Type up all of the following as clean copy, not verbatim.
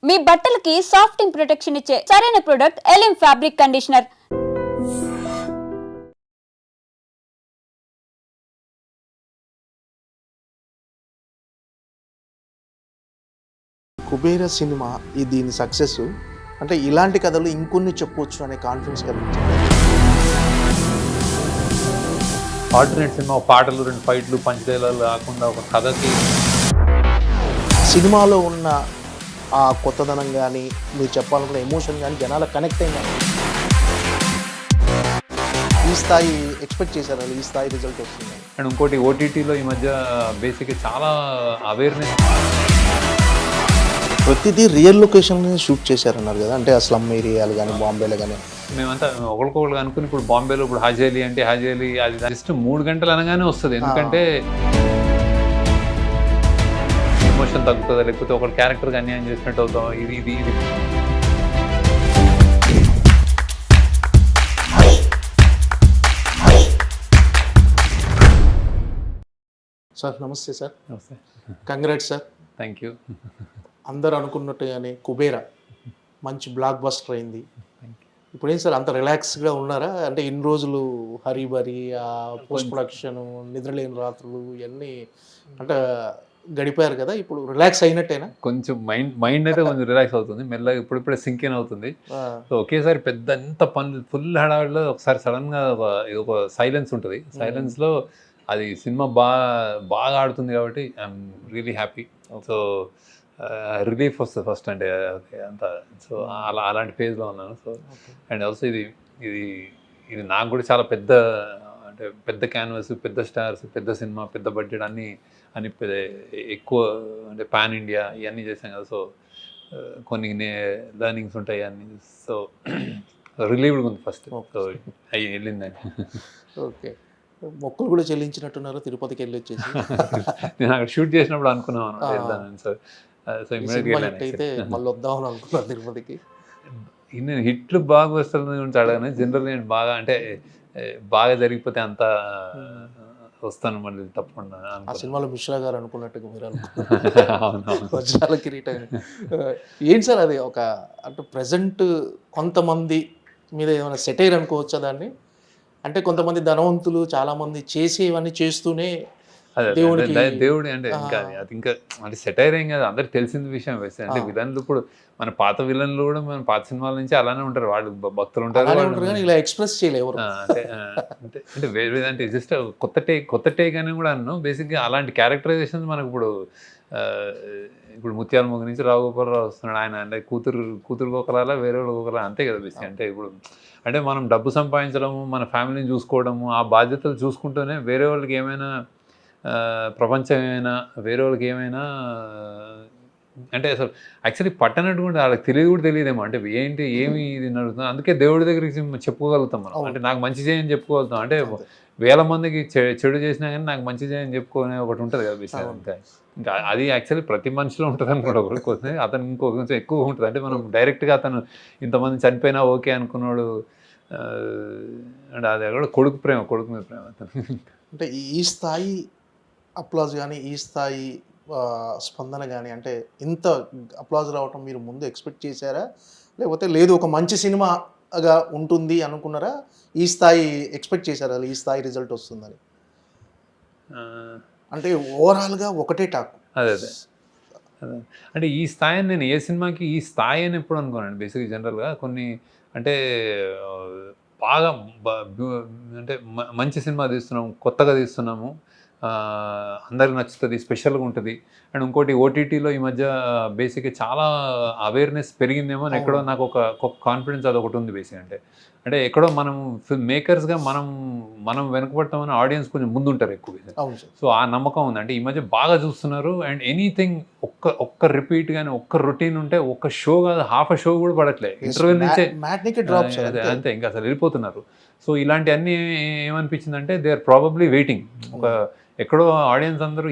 మీ బట్టలకి సాఫ్టింగ్ ప్రొటెక్షన్ ఇచ్చే సరైన ప్రొడక్ట్ ఎలిమ్ ఫ్యాబ్రిక్ కండిషనర్. కుబేర సినిమా దీని సక్సెస్ అంటే ఇలాంటి కథలు ఇంకొన్ని చెప్పవచ్చు అనే కాన్ఫిడెన్స్ కలిగించింది. ఆల్టర్నేట్ సినిమా పాటలు, 2 ఫైట్లు, పంచలేలాలు కాకుండా ఒక కథకి సినిమాలో ఉన్న ఆ కొత్తదనం కానీ మీరు చెప్పాలనుకున్న ఎమోషన్ కానీ జనాల కనెక్ట్ అయినా ఈ స్థాయి ఎక్స్పెక్ట్ చేశారు, ఈ స్థాయి రిజల్ట్ వస్తుంది. అండ్ ఇంకోటి ఓటీటీలో ఈ మధ్య బేసిక్గా చాలా అవేర్నెస్, ప్రతిదీ రియల్ లొకేషన్ షూట్ చేశారన్నారు కదా, అంటే ఆ స్లమ్ ఏరియాలు కానీ బాంబేలో కానీ. మేమంతా ఒకరికొకరు అనుకుని ఇప్పుడు బాంబేలో ఇప్పుడు హాజేలి అంటే హాజేలి అది జస్ట్ 3 గంటలు అనగానే వస్తుంది. ఎందుకంటే ఎమోషన్ తగ్గుతుందా, లేకపోతే ఒక క్యారెక్టర్కి అన్యాయం చేసినట్టు అవుతాం. ఇది ఇది ఇది సార్ నమస్తే సార్. నమస్తే, కంగ్రాట్స్ సార్. Thank you. అందరూ అనుకున్నట్టుగానే కుబేర మంచి బ్లాక్ బస్టర్ అయింది. ఇప్పుడు ఏం సార్ అంత రిలాక్స్గా ఉన్నారా? అంటే ఇన్ని రోజులు హరిబరి, పోస్ట్ ప్రొడక్షన్, నిద్రలేని రాత్రులు ఇవన్నీ అంటే గడిపారు కదా, ఇప్పుడు రిలాక్స్ అయినట్టేనా? కొంచెం మైండ్ అయితే కొంచెం రిలాక్స్ అవుతుంది మెల్లగా, ఇప్పుడిప్పుడే సింక్ ఇన్ అవుతుంది. సో ఒకేసారి పెద్ద ఎంత పనులు ఫుల్ హడావిడిలో ఒకసారి సడన్గా ఒక సైలెన్స్ ఉంటుంది. సైలెన్స్లో అది సినిమా బాగా ఆడుతుంది కాబట్టి I'm really happy. So relief వస్తుంది ఫస్ట్, అంటే అంత. సో అలాంటి ఫేజ్లో ఉన్నాను. సో అండ్ ఆల్సో ఇది ఇది ఇది నాకు కూడా చాలా పెద్ద, అంటే పెద్ద క్యాన్వాస్, పెద్ద స్టార్స్, పెద్ద సినిమా, పెద్ద బడ్జెట్ అన్నీ ఎక్కువ, అంటే పాన్ ఇండియా ఇవన్నీ చేశాం కదా. సో కొన్ని లర్నింగ్స్ ఉంటాయి అన్నీ. సో రిలీవ్డ్గా ఉంది ఫస్ట్. సో అవి వెళ్ళిందని. ఓకే, మొక్కులు కూడా చెల్లించినట్టున్నారు తిరుపతికి వెళ్ళి వచ్చేసి. నేను అక్కడ షూట్ చేసినప్పుడు అనుకున్నాను వెళ్తానని. సో ఇమీడియట్గా అయితే మళ్ళీ వద్దామని అనుకున్నాను తిరుపతికి. నేను హిట్లు బాగా వస్తుంది గురించి అడగాను. జనరల్ నేను బాగా, అంటే బాగా జరిగిపోతే అంతా వస్తాను మళ్ళీ తప్పకుండా. ఆ సినిమాలో మిశ్రా గారు అనుకున్నట్టుగా మీరు అవునవును, వజ్రాల కిరీటం. ఏంటి సార్ అది ఒక, అంటే ప్రజెంట్ కొంతమంది మీద ఏమైనా సెటైర్ అనుకోవచ్చా దాన్ని? అంటే కొంతమంది ధనవంతులు చాలామంది చేసేవన్నీ చేస్తూనే దేవుడి అంటే ఇంకా అది ఇంకా అంటే సెటైర్ ఏం కాదు, అందరికి తెలిసిన విషయం వేస్తే. అంటే విలన్లు ఇప్పుడు మన పాత విలన్లు కూడా మన పాత సినిమాల నుంచి అలానే ఉంటారు, వాళ్ళు భక్తులు ఉంటారు, ఇలా ఎక్స్ప్రెస్ చేయలేవు. అంటే వేరే అంటే జస్ట్ కొత్త టేక్ అని కూడా అన్నాను. బేసిక్గా అలాంటి క్యారెక్టరైజేషన్స్ మనకు ఇప్పుడు ముత్యాల మొగ్గ నుంచి రావుగోపాలరావు వస్తున్నాడు, ఆయన అంటే కూతురు ఒకలా, వేరే వాళ్ళు ఒకలా, అంతే కదా బేసిక్. అంటే ఇప్పుడు అంటే మనం డబ్బు సంపాదించడము, మన ఫ్యామిలీని చూసుకోవడము, ఆ బాధ్యతలు చూసుకుంటూనే వేరే వాళ్ళకి ఏమైనా ప్రపంచం ఏమైనా, వేరే వాళ్ళకి ఏమైనా, అంటే అసలు యాక్చువల్లీ పట్టనట్టు కూడా వాళ్ళకి తెలియదేమో. అంటే ఏమి ఇది నడుస్తుంది. అందుకే దేవుడి దగ్గరికి చెప్పుకోగలుగుతాం మనం. అంటే నాకు మంచి చేయని చెప్పుకోగలుగుతాం. అంటే 1000 మందికి చెడు చేసినా కానీ నాకు మంచి చేయని చెప్పుకునే ఒకటి ఉంటుంది కదా విషయం. అంతే. ఇంకా అది యాక్చువల్లీ ప్రతి మనిషిలో ఉంటుంది అనుకోండి. ఒకరికి అతను కొంచెం ఎక్కువ ఉంటుంది. అంటే మనం డైరెక్ట్గా అతను ఇంతమంది చనిపోయినా ఓకే అనుకున్నాడు, అంటే అది కూడా కొడుకు మీద ప్రేమ అతను. అంటే ఈ స్థాయి అప్లాజ్ కానీ, ఈ స్థాయి స్పందన కానీ, అంటే ఇంత అప్లాజ్ రావటం మీరు ముందు ఎక్స్పెక్ట్ చేశారా, లేకపోతే లేదు ఒక మంచి సినిమాగా ఉంటుంది అనుకున్నారా? ఈ స్థాయి ఎక్స్పెక్ట్ చేశారా ఈ స్థాయి రిజల్ట్ వస్తుందని? అంటే ఓవరాల్గా ఒకటే టాక్. అదే అంటే ఈ స్థాయిని నేను ఏ సినిమాకి ఈ స్థాయి అని ఎప్పుడు అనుకోనండి. బేసిక్గా జనరల్గా కొన్ని అంటే బాగా అంటే మంచి సినిమా తీస్తున్నాము, కొత్తగా తీస్తున్నాము, అందరికి నచ్చుతుంది, స్పెషల్గా ఉంటుంది. అండ్ ఇంకోటి ఓటీటీలో ఈ మధ్య బేసిక్గా చాలా అవేర్నెస్ పెరిగిందేమో అని ఎక్కడో నాకు ఒక కాన్ఫిడెన్స్ అదొకటి ఉంది బేసిక్. అంటే ఎక్కడో మనం ఫిల్మ్ మేకర్స్గా మనం వెనకబడతామని ఆడియన్స్ కొంచెం ముందుంటారు ఎక్కువ. సో ఆ నమ్మకం ఉంది. అంటే ఈ మధ్య బాగా చూస్తున్నారు. అండ్ ఎనీథింగ్ ఒక్క రిపీట్ కానీ, ఒక్క రొటీన్ ఉంటే ఒక్క షో కాదు, హాఫ్ షో కూడా పడట్లేదు. ఇంటర్వ్యూ నుంచే అంతే, ఇంకా అసలు వెళ్ళిపోతున్నారు. సో ఇలాంటివన్నీ ఏమనిపించిందంటే దే ఆర్ ప్రాబబ్లీ వెయిటింగ్. ఒక ఎక్కడో ఆడియన్స్ అందరూ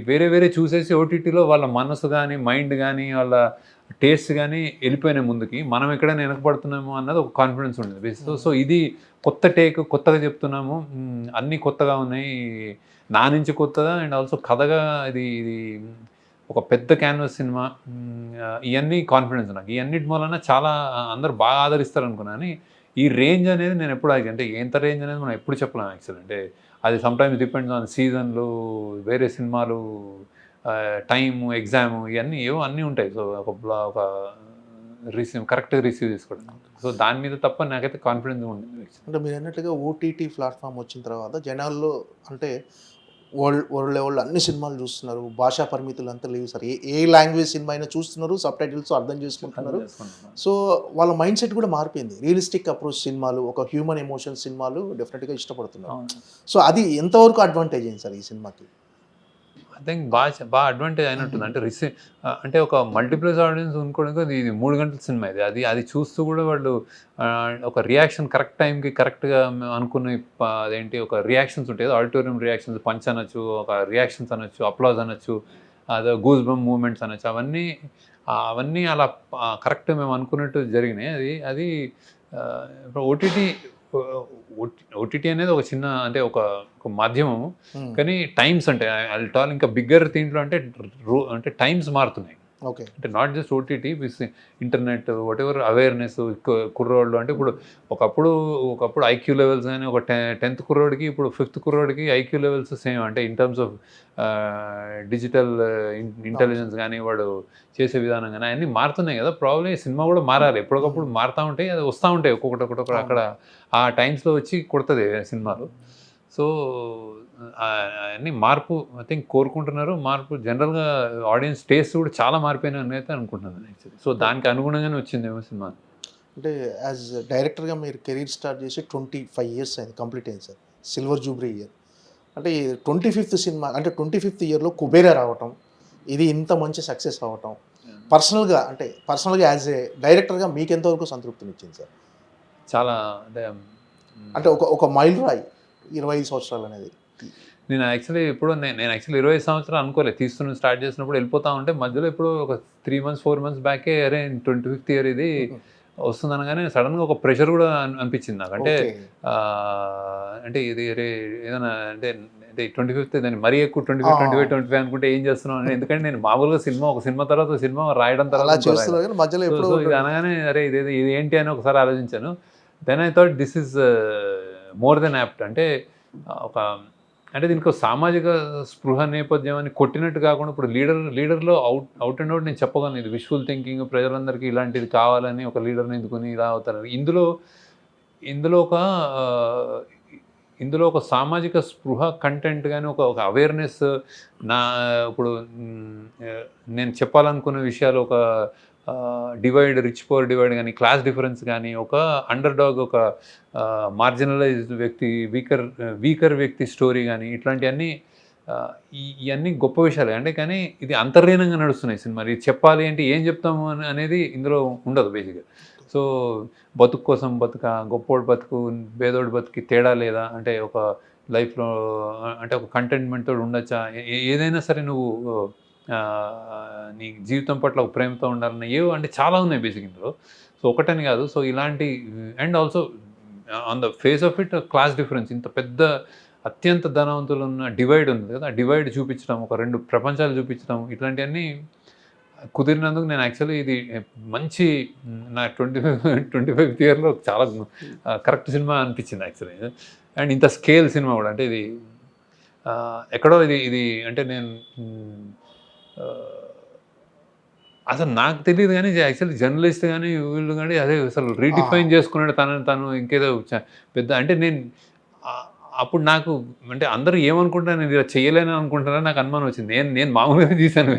వేరే చూసేసి ఓటీటీలో వాళ్ళ మనసు కానీ, మైండ్ కానీ, వాళ్ళ టేస్ట్ కానీ వెళ్ళిపోయినాయి ముందుకి. మనం ఎక్కడైనా వెనకబడుతున్నాము అన్నది ఒక కాన్ఫిడెన్స్ ఉండేది. సో ఇది కొత్త టేక్, కొత్తగా చెప్తున్నాము, అన్నీ కొత్తగా ఉన్నాయి, నా నుంచి కొత్తగా. అండ్ ఆల్సో కథగా ఇది ఒక పెద్ద క్యాన్వాస్ సినిమా, ఇవన్నీ కాన్ఫిడెన్స్ నాకు. ఇవన్నిటి వలన చాలా అందరూ బాగా ఆదరిస్తారు అనుకున్నాను. కానీ ఈ రేంజ్ అనేది నేను ఎప్పుడు అంటే ఎంత రేంజ్ అనేది మనం ఎప్పుడు చెప్పలేము యాక్చువల్. అంటే అది సమ్టైమ్స్ డిపెండ్స్ ఆన్ సీజన్లు, వేరే సినిమాలు, టైము, ఎగ్జాము, ఇవన్నీ ఏవో అన్నీ ఉంటాయి. సో ఒక కరెక్ట్గా రిసీవ్ చేసుకోవడం. సో దాని మీద తప్ప నాకైతే కాన్ఫిడెన్స్ ఉంది. అంటే మీరు అన్నట్టుగా ఓటీటీ ప్లాట్ఫామ్ వచ్చిన తర్వాత జనాల్లో అంటే వరల్డ్ లెవెల్లో అన్ని సినిమాలు చూస్తున్నారు, భాషా పరిమితులు అంతా లేవు సార్. ఏ లాంగ్వేజ్ సినిమా అయినా చూస్తున్నారు, సబ్ టైటిల్స్ అర్థం చేసుకుంటున్నారు. సో వాళ్ళ మైండ్ సెట్ కూడా మారిపోయింది. రియలిస్టిక్ అప్రోచ్ సినిమాలు, ఒక హ్యూమన్ ఎమోషన్ సినిమాలు డెఫినెట్గా ఇష్టపడుతున్నారు. సో అది ఎంతవరకు అడ్వాంటేజ్ అయింది సార్ ఈ సినిమాకి? ఐ థింక్ బాగా అడ్వాంటేజ్ అయినట్టుంది. అంటే అంటే ఒక మల్టీప్లెక్స్ ఆడియన్స్ అనుకోవడానికి ఇది 3 గంటల సినిమా. అది చూస్తూ కూడా వాళ్ళు ఒక రియాక్షన్ కరెక్ట్ టైంకి కరెక్ట్గా అనుకునే అదేంటి ఒక రియాక్షన్స్ ఉంటాయి, ఆడిటోరియం రియాక్షన్స్, పంచ్ అనొచ్చు, ఒక రియాక్షన్స్ అనొచ్చు, అప్లాజ్ అనొచ్చు, అదే గూస్ బంప్ మూమెంట్స్ అనొచ్చు, అవన్నీ అలా కరెక్ట్ మేము అనుకున్నట్టు జరిగినాయి. అది ఓటీటీ అనేది ఒక చిన్న అంటే ఒక మాధ్యమము. కానీ టైమ్స్ అంటే అల్టాల్ ఇంకా బిగ్గర్ దీంట్లో అంటే టైమ్స్ మారుతున్నాయి. ఓకే, అంటే not just OTT with internet what ever awareness కుర్రోళ్ళు. అంటే ఒకప్పుడు ఐక్యూ లెవెల్స్ కానీ ఒక 10th కుర్రోడికి ఇప్పుడు 5th కుర్రోడికి ఐక్యూ లెవెల్స్ సేమ్. అంటే in terms of digital intelligence కానీ వాడు చేసే విధానం కానీ అన్నీ మారుతున్నాయి కదా. ప్రాబ్లీ సినిమా కూడా మారాలి, ఎప్పటికప్పుడు మారుతూ ఉంటాయి, అది వస్తూ ఉంటాయి ఒక్కొక్కటి అక్కడ ఆ టైమ్స్లో వచ్చి కొడుతుంది సినిమాలు. సో అన్నీ మార్పు ఐ థింక్ కోరుకుంటున్నారు. మార్పు జనరల్గా ఆడియన్స్ టేస్ట్ కూడా చాలా మారిపోయినాయి అయితే అనుకుంటున్నాను యాక్చువల్లీ. సో దానికి అనుగుణంగానే వచ్చిందేమో సినిమా. అంటే యాజ్ డైరెక్టర్గా మీరు కెరీర్ స్టార్ట్ చేసి 25 years అయింది, కంప్లీట్ అయింది సార్, సిల్వర్ జూబ్లీ ఇయర్. అంటే 25th సినిమా అంటే 25th ఇయర్లో కుబేరా రావటం, ఇది ఇంత మంచి సక్సెస్ అవ్వటం పర్సనల్గా యాజ్ ఏ డైరెక్టర్గా మీకు ఎంతవరకు సంతృప్తినిచ్చింది సార్? చాలా అంటే ఒక మైల్ రాయి 25 సంవత్సరాలు అనేది. నేను యాక్చువల్లీ 25 సంవత్సరాలు అనుకోలేదు. స్టార్ట్ చేసినప్పుడు వెళ్ళిపోతా ఉంటే మధ్యలో ఇప్పుడు ఒక 3 months 4 months బ్యాకే అరే 25th ఇయర్ ఇది వస్తుంది అనగానే సడన్గా ఒక ప్రెషర్ కూడా అనిపించింది నాకు. అంటే ఇది అరే ఏదైనా అంటే 25th దాన్ని మరీ ఎక్కువ 25 అనుకుంటే ఏం చేస్తున్నాం అని. ఎందుకంటే నేను మామూలుగా ఒక సినిమా తర్వాత సినిమా రాయడం తర్వాత ఇది అనగానే అరే ఇది ఏంటి అని ఒకసారి ఆలోచించాను. Then I thought this is more than apt. అంటే దీనికి ఒక సామాజిక స్పృహ నేపథ్యం అని కొట్టినట్టు కాకుండా ఇప్పుడు లీడర్లో అవుట్ అండ్ అవుట్ నేను చెప్పగలను, ఇది విజువల్ థింకింగ్, ప్రజలందరికీ ఇలాంటిది కావాలని ఒక లీడర్ని ఎందుకుని ఇలా అవుతారు. ఇందులో ఒక సామాజిక స్పృహ కంటెంట్ కానీ ఒక అవేర్నెస్, ఇప్పుడు నేను చెప్పాలనుకున్న విషయాలు ఒక రిచ్ పూర్ డివైడ్ కానీ, క్లాస్ డిఫరెన్స్ కానీ, ఒక అండర్ డాగ్, ఒక మార్జినలైజ్డ్ వ్యక్తి, వీకర్ వ్యక్తి స్టోరీ కానీ, ఇట్లాంటివన్నీ ఇవన్నీ గొప్ప విషయాలు. అంటే కానీ ఇది అంతర్లీనంగా నడుస్తున్నాయి సినిమా. ఇది చెప్పాలి అంటే ఏం చెప్తాము అనేది ఇందులో ఉండదు బేసిక్గా. సో బతుకు కోసం గొప్పోడు బతుకు, పేదోడు బతుకి తేడా లేదా, అంటే ఒక లైఫ్లో అంటే ఒక కంటెంట్మెంట్తో ఉండొచ్చా, ఏదైనా సరే నువ్వు నీ జీవితం పట్ల ఒక ప్రేమతో ఉండాలన్న అంటే చాలా ఉన్నాయి బేసిక్ ఇందులో. సో ఒకటని కాదు. సో ఇలాంటి and also on the face of it class difference, ఇంత పెద్ద అత్యంత ధనవంతులు ఉన్న డివైడ్ ఉంది కదా, ఆ డివైడ్ చూపించడం, ఒక 2 ప్రపంచాలు చూపించడం, ఇట్లాంటివన్నీ కుదిరినందుకు నేను యాక్చువల్లీ ఇది మంచి నా 25th ఇయర్లో చాలా కరెక్ట్ సినిమా అనిపించింది యాక్చువల్లీ. అండ్ ఇంత స్కేల్ సినిమా కూడా. అంటే ఇది ఎక్కడో ఇది అంటే నేను అసలు నాకు తెలియదు కానీ యాక్చువల్లీ జర్నలిస్ట్ కానీ వీళ్ళు కానీ అదే అసలు రీడిఫైన్ చేసుకున్నాడు తను ఇంకేదో పెద్ద. అంటే నేను అప్పుడు నాకు అంటే అందరూ ఏమనుకుంటారు, నేను ఇలా చేయలేని అనుకుంటారని నాకు అనుమానం వచ్చింది. నేను మామూలుగా తీశాను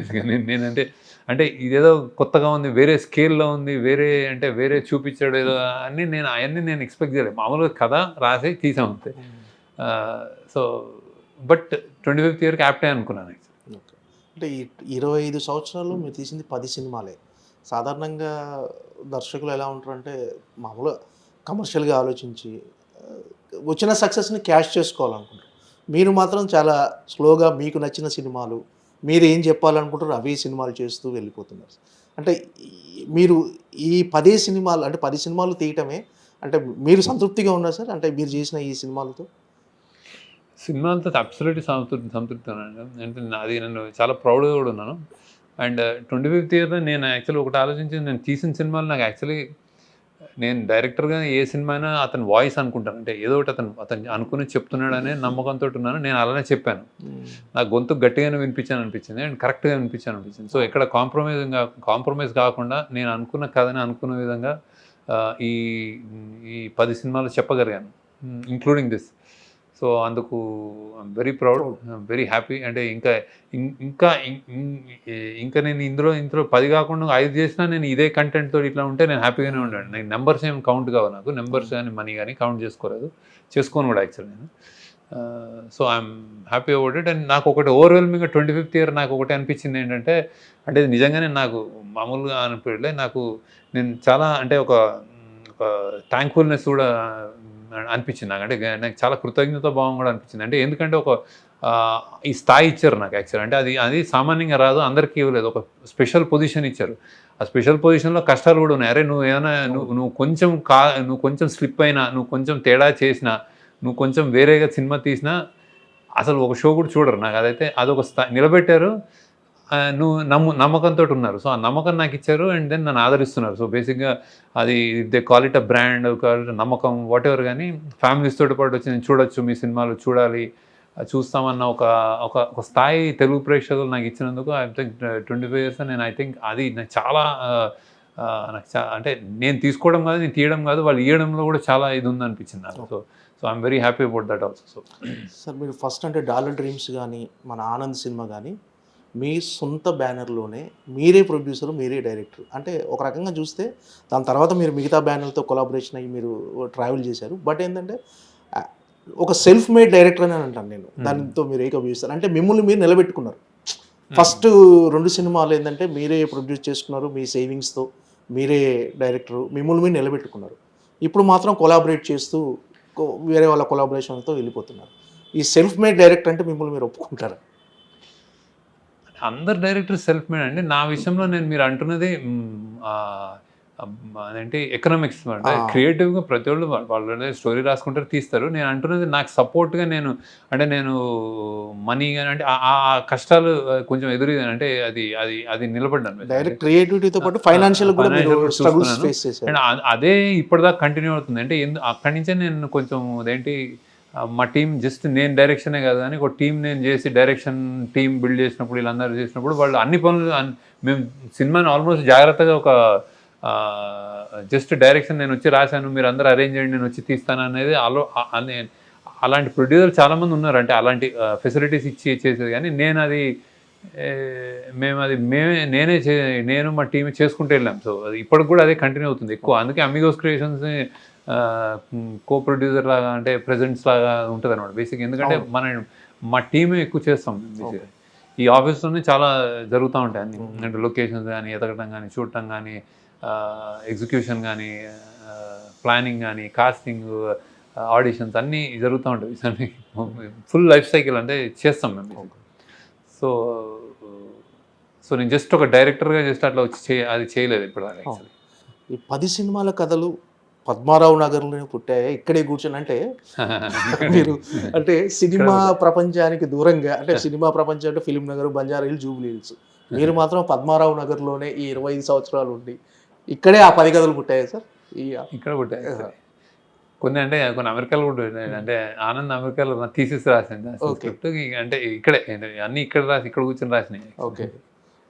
అంటే ఇదేదో కొత్తగా ఉంది, వేరే స్కేల్లో ఉంది, వేరే చూపించాడు ఏదో అని అవన్నీ నేను ఎక్స్పెక్ట్ చేయలేదు. మామూలుగా కథ రాసి తీసాం అంతే. సో బట్ 25th ఇయర్కి యాప్టే అనుకున్నాను. అంటే 25 సంవత్సరాలు మీరు తీసింది 10 సినిమాలే. సాధారణంగా దర్శకులు ఎలా ఉంటారంటే మామూలుగా కమర్షియల్గా ఆలోచించి వచ్చిన సక్సెస్ని క్యాష్ చేసుకోవాలనుకుంటారు. మీరు మాత్రం చాలా స్లోగా మీకు నచ్చిన సినిమాలు, మీరు ఏం చెప్పాలనుకుంటారో అవే సినిమాలు చేస్తూ వెళ్ళిపోతున్నారు. అంటే మీరు ఈ 10 సినిమాలు అంటే 10 సినిమాలు తీయటమే అంటే మీరు సంతృప్తిగా ఉన్నారు సార్? అంటే మీరు చేసిన ఈ సినిమాలతో అబ్సల్యూట్లీ సంతృప్తి. అంటే అది నన్ను చాలా ప్రౌడ్గా కూడా ఉన్నాను. అండ్ 25th ఇయర్లో నేను యాక్చువల్లీ ఒకటి ఆలోచించింది, నేను తీసిన సినిమాలు నాకు యాక్చువల్లీ నేను డైరెక్టర్గా ఏ సినిమా అయినా అతని వాయిస్ అనుకుంటాను, అంటే ఏదో ఒకటి అతను అనుకుని చెప్తున్నాడనే నమ్మకంతో ఉన్నాను. నేను అలానే చెప్పాను, నాకు గొంతు గట్టిగానే అనిపించింది అండ్ కరెక్ట్గా అనిపించింది. సో ఎక్కడ కాంప్రమైజ్ కాకుండా నేను అనుకున్న కథని అనుకున్న విధంగా ఈ ఈ 10 సినిమాలు చెప్పగలిగాను, ఇంక్లూడింగ్ దిస్. సో అందుకు I'm very proud, very happy. అంటే ఇంకా ఇంకా నేను ఇందులో 10 కాకుండా 5 చేసినా నేను ఇదే కంటెంట్ తోటి ఇట్లా ఉంటే నేను హ్యాపీగానే ఉన్నాను. నేను నెంబర్స్ ఏం కౌంట్ కావు, నాకు నెంబర్స్ కానీ మనీ కానీ కౌంట్ చేసుకోను కూడా యాక్చువల్ నేను. So I'm happy about it. And నాకు ఒకటి ఓవర్వెల్మింగ్గా 25th ఇయర్ నాకు ఒకటి అనిపించింది ఏంటంటే, అంటే నిజంగానే నాకు మామూలుగా అనిపించలే, నేను చాలా అంటే ఒక థ్యాంక్ఫుల్నెస్ కూడా అనిపించింది నాకు. అంటే నాకు చాలా కృతజ్ఞత భావం కూడా అనిపించింది. అంటే ఎందుకంటే ఈ స్థాయి ఇచ్చారు నాకు యాక్చువల్. అంటే అది సామాన్యంగా రాదు, అందరికీ ఇవ్వలేదు. ఒక స్పెషల్ పొజిషన్ ఇచ్చారు. ఆ స్పెషల్ పొజిషన్లో కష్టాలు కూడా ఉన్నాయి. అరే నువ్వు ఏమైనా నువ్వు కొంచెం స్లిప్ అయినా, నువ్వు కొంచెం తేడా చేసినా, నువ్వు కొంచెం వేరేగా సినిమా తీసినా అసలు ఒక షో కూడా చూడరు. నాకు అదొక నిలబెట్టారు. నువ్వు నమ్మకంతో ఉన్నారు. సో ఆ నమ్మకం నాకు ఇచ్చారు అండ్ దెన్ నన్ను ఆదరిస్తున్నారు. సో బేసిక్గా అది they call it a brand, నమ్మకం, వాట్ ఎవర్. కానీ ఫ్యామిలీస్ తోటి పాటు వచ్చి నేను చూడొచ్చు, మీ సినిమాలు చూడాలి, చూస్తామన్న ఒక స్థాయి తెలుగు ప్రేక్షకులు నాకు ఇచ్చినందుకు ఐ థింక్ 25 years నేను ఐ థింక్ అది నాకు చాలా అంటే నేను తీసుకోవడం కాదు, నేను తీయడం కాదు, వాళ్ళు ఇవ్వడంలో కూడా చాలా ఇది ఉందనిపించింది నాకు. So I'm very happy about that also. So sir మీరు ఫస్ట్ అంటే డాలర్ డ్రీమ్స్ కానీ మన ఆనంద్ సినిమా కానీ మీ సొంత బ్యానర్లోనే మీరే ప్రొడ్యూసర్, మీరే డైరెక్టర్. అంటే ఒక రకంగా చూస్తే దాని తర్వాత మీరు మిగతా బ్యానర్లతో కొలాబరేషన్ అయ్యి మీరు ట్రావెల్ చేశారు. బట్ ఏంటంటే ఒక సెల్ఫ్ మేడ్ డైరెక్టర్ అని అంటాను నేను, దానితో మీరు ఏకీభవిస్తారు. అంటే మిమ్మల్ని మీరు నిలబెట్టుకున్నారు. ఫస్ట్ 2 సినిమాలు ఏంటంటే మీరే ప్రొడ్యూస్ చేసుకున్నారు, మీ సేవింగ్స్తో మీరే డైరెక్టరు, మిమ్మల్ని మీరు నిలబెట్టుకున్నారు. ఇప్పుడు మాత్రం కొలాబరేట్ చేస్తూ వేరే వాళ్ళ కొలాబరేషన్తో వెళ్ళిపోతున్నారు. ఈ సెల్ఫ్ మేడ్ డైరెక్టర్ అంటే మిమ్మల్ని మీరు ఒప్పుకుంటారా? అందరు డైరెక్టర్ సెల్ఫ్ మేడ్ అండి. నా విషయంలో మీరు అంటున్నది అదేంటి ఎకనామిక్స్ అంటే క్రియేటివ్గా ప్రతి వాళ్ళు స్టోరీ రాసుకుంటారు, తీస్తారు. నేను అంటున్నది నాకు సపోర్ట్గా నేను మనీ కానీ అంటే ఆ కష్టాలు కొంచెం ఎదురు అంటే అది నిలబడ్డాను. డైరెక్ట్ క్రియేటివిటీతో పాటు ఫైనాన్షియల్ కూడా స్ట్రగుల్స్ ఫేస్ చేశారు. అండ్ అదే ఇప్పటిదాకా కంటిన్యూ అవుతుంది. అంటే అక్కడి నుంచే నేను కొంచెం అదేంటి మా టీం జస్ట్ నేను డైరెక్షనే కాదు కానీ ఒక టీం నేను చేసి డైరెక్షన్ టీం బిల్డ్ చేసినప్పుడు, వీళ్ళందరూ చేసినప్పుడు వాళ్ళు అన్ని పనులు మేము సినిమాని ఆల్మోస్ట్ జాగ్రత్తగా ఒక జస్ట్ డైరెక్షన్ నేను వచ్చి రాశాను, మీరు అందరూ అరేంజ్ చేయండి, నేను వచ్చి తీస్తాను అనేది అలాంటి ప్రొడ్యూసర్ చాలామంది ఉన్నారు. అంటే అలాంటి ఫెసిలిటీస్ ఇచ్చి చేసేది. కానీ నేను మా టీం చేసుకుంటూ వెళ్ళాం. సో అది ఇప్పటికి కూడా అదే కంటిన్యూ అవుతుంది ఎక్కువ. అందుకే అమిగోస్ క్రియేషన్స్ని కో ప్రొడ్యూసర్ లాగా అంటే ప్రెజెంట్స్ లాగా ఉంటుంది అనమాట బేసిక్. ఎందుకంటే మా టీమే ఎక్కువ చేస్తాం. ఈ ఆఫీస్లోనే చాలా జరుగుతూ ఉంటాయి అన్ని, అంటే లొకేషన్స్ కానీ ఎతకడం కానీ చూడటం కానీ ఎగ్జిక్యూషన్ కానీ ప్లానింగ్ కానీ కాస్టింగ్ ఆడిషన్స్ అన్నీ జరుగుతూ ఉంటాయి. ఫుల్ లైఫ్ సైకిల్ అంటే చేస్తాం మేము. సో నేను జస్ట్ ఒక డైరెక్టర్గా జస్ట్ అట్లా వచ్చి అది చేయలేదు ఇప్పుడు. ఈ 10 సినిమాల కథలు పద్మారావు నగర్లోనే పుట్టాయి, ఇక్కడే కూర్చొని. అంటే మీరు అంటే సినిమా ప్రపంచానికి దూరంగా, అంటే సినిమా ప్రపంచం అంటే film Nagar, Banjara hills, Jubilee hills, మీరు మాత్రం పద్మారావు నగర్లోనే ఈ 25 సంవత్సరాలు ఉండి ఇక్కడే ఆ 10 కథలు పుట్టాయి సార్. ఇక్కడ పుట్టాయి కొన్ని, అంటే కొన్ని అమెరికాలో కూడా, అంటే ఆనంద్ అమెరికాలో థీసిస్ రాసింది స్క్రిప్ట్. అంటే ఇక్కడే అన్ని ఇక్కడ రాసి ఇక్కడ కూర్చొని రాసినాయి. ఓకే.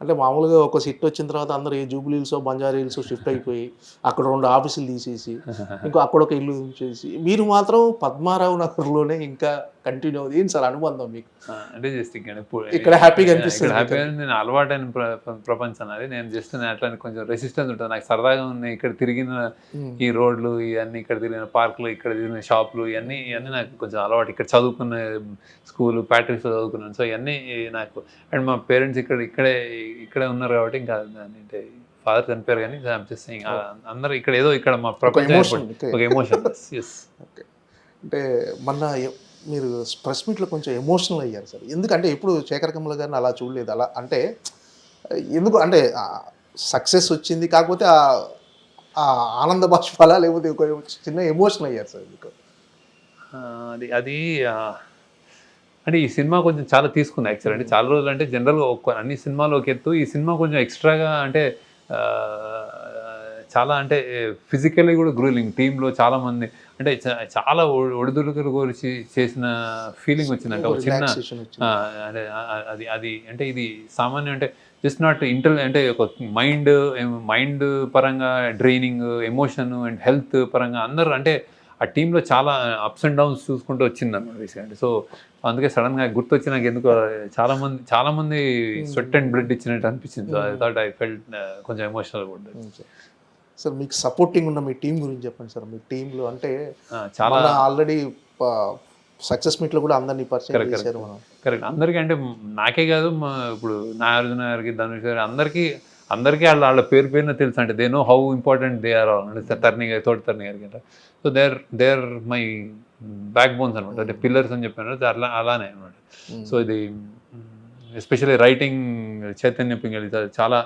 అంటే మామూలుగా ఒక సిట్ వచ్చిన తర్వాత అందరూ ఏ జూబ్లీ హిల్స్, బంజారా హిల్స్ షిఫ్ట్ అయిపోయి అక్కడ 2 ఆఫీసులు తీసేసి ఇంకో అక్కడ ఒక ఇల్లు చేసి, మీరు మాత్రం పద్మారావు నగర్లోనే ఇంకా కంటిన్యూ అవుతుంది. ఏంటి సార్ అనుబంధం మీకు? అంటే జస్ట్ ఇక్కడ హ్యాపీగా అనిపిస్తుంది. హ్యాపీగా నేను అలవాటైన ప్రపంచం అది. నేను జస్ట్ అట్లా కొంచెం రెసిస్టెన్స్ ఉంటుంది నాకు. సరదాగా ఉన్నాయి ఇక్కడ తిరిగిన ఈ రోడ్లు ఇవన్నీ, ఇక్కడ తిరిగిన పార్కులు, ఇక్కడ తిరిగిన షాపులు, ఇవన్నీ నాకు కొంచెం అలవాటు. ఇక్కడ చదువుకున్న స్కూల్ ప్యాట్రిక్స్లో చదువుకున్నాను. సో ఇవన్నీ నాకు. అండ్ మా పేరెంట్స్ ఇక్కడే ఉన్నారు కాబట్టి ఇంకా అంటే ఫాదర్ చనిపోయారు కానీ అందరూ ఇక్కడ ఏదో ఇక్కడ మా ప్రపంచం ఒక ఎమోషన్. అంటే మొన్న మీరు ప్రెస్ మీట్లో కొంచెం ఎమోషనల్ అయ్యారు సార్. ఎందుకంటే ఎప్పుడు శేఖర్ కమల గారిని అలా చూడలేదు. అలా అంటే ఎందుకు అంటే సక్సెస్ వచ్చింది, కాకపోతే ఆ ఆనంద బాష్పాలా లేకపోతే ఒక చిన్న ఎమోషనల్ అయ్యారు సార్ ఎందుకు? అది అంటే ఈ సినిమా కొంచెం చాలా తీసుకుంది యాక్చువల్. అంటే చాలా రోజులు అంటే జనరల్గా అన్ని సినిమాలు ఒక ఎత్తు, ఈ సినిమా కొంచెం ఎక్స్ట్రాగా అంటే చాలా అంటే ఫిజికల్లీ కూడా గ్రూలింగ్. టీంలో చాలామంది అంటే చాలా ఒడిదుడుకులు గురించి చేసిన ఫీలింగ్ వచ్చింది. అంటే ఒక చిన్న అంటే అది అది అంటే ఇది సామాన్యం అంటే జస్ట్ నాట్ అంటే ఒక మైండ్ పరంగా డ్రైనింగ్, ఎమోషన్ అండ్ హెల్త్ పరంగా అందరూ అంటే ఆ టీంలో చాలా అప్స్ అండ్ డౌన్స్ చూసుకుంటూ వచ్చింది అన్నమాట రీసెంట్. సో అందుకే సడన్గా గుర్తొచ్చి నాకు ఎందుకు చాలామంది స్వెట్ అండ్ బ్లడ్ ఇచ్చినట్టు అనిపించింది. So I thought I felt కొంచెం ఎమోషనల్ కూడా. సార్ మీకు సపోర్టింగ్ ఉన్న మీ టీం గురించి చెప్పండి సార్. మీ టీంలో అంటే చాలా ఆల్రెడీ సక్సెస్ మీట్లో కూడా అందరినీ పరిచయం చేశారు మనం. కరెక్ట్. అందరికీ అంటే నాకే కాదు, ఇప్పుడు నాగార్జున గారికి, ధనుష్ గారికి అందరికీ వాళ్ళ పేరున తెలుసు. అంటే they know how important they are all. అంటే తోటి తరణి గారికి అంటే so they are my backbones అనమాట. అంటే పిల్లర్స్ అని చెప్పాను అలానే అనమాట. సో ఇది ఎస్పెషల్లీ రైటింగ్ చైతన్య పింగళి చాలా